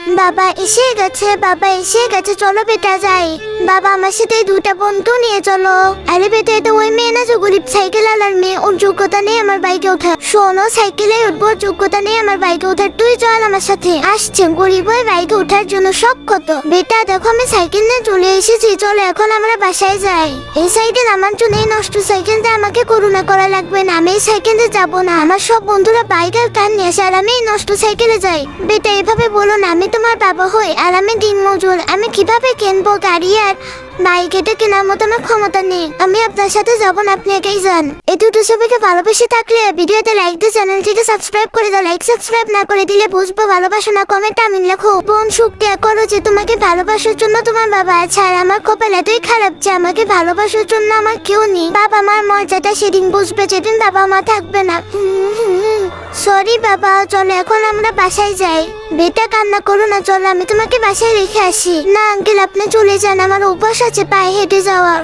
বাবা এসে গেছে, বাবা এসে গেছে, চলো বেটা যাই। বাবা আমার সাথে এই দুটা বন্ধু নিয়ে চলো। আরে বেটা, এটা ওই মেয়ে না যে গরিব সাইকেল আলার মেয়ে? ওর যোগ্যতা নেই আমার বাইকে ওঠার। শোনো, সাইকেলে উঠবো, যোগ্যতা নেই আমার বাইকে ওঠার। তুই চল আমার সাথে। আসছে গরিব ওই বাইকে ওঠার জন্য শখ কত। বেটা দেখো, আমি সাইকেল নিয়ে চলে এসেছি, চলো এখন আমরা বাসায় যাই। এই সাইকেল আমার জন্য, এই নষ্ট সাইকেলটা আমাকে করুণা করা লাগবে না। আমি এই সাইকেলে যাবো না। আমার সব বন্ধুরা বাইক আর কার নিয়ে আসে, আর আমি এই নষ্ট সাইকেলে যাই। বেটা এভাবে বলো না, আমি তোমার বাবা হই আর আমি দিনমজুর। আমি কিভাবে কিনবো গাড়ি আর বাইক? এটা কেনার মতো আমার ক্ষমতা নেই। আমি আপনার সাথে যাবো না, আপনি একাই যান। এই দুটো সবাইকে ভালোবেসে থাকলে ভিডিওতে লাইক দিয়ে চ্যানেলটিকে সাবস্ক্রাইব করে দাও। লাইক সাবস্ক্রাইব না করে দিলে বুঝবো ভালোবাসো না। কমেন্ট আমি লেখো বোন শুক্রিয়া করো যে তোমাকে ভালোবাসার জন্য তোমার বাবা আছে। আর আমার কপাল এতই খারাপ যে আমাকে ভালোবাসার জন্য আমার কেউ নেই। বাবা মার মর্যাদা সেদিন বুঝবে যেদিন বাবা মা থাকবে না। সরি বাবা, চলো এখন আমরা বাসায় যাই। বেটা কান্না করো না, চলো আমি তোমাকে বাসায় রেখে আসি। না আঙ্কেল, আপনি চলে যান, আমার অভ্যাস আছে পায়ে হেঁটে যাওয়ার।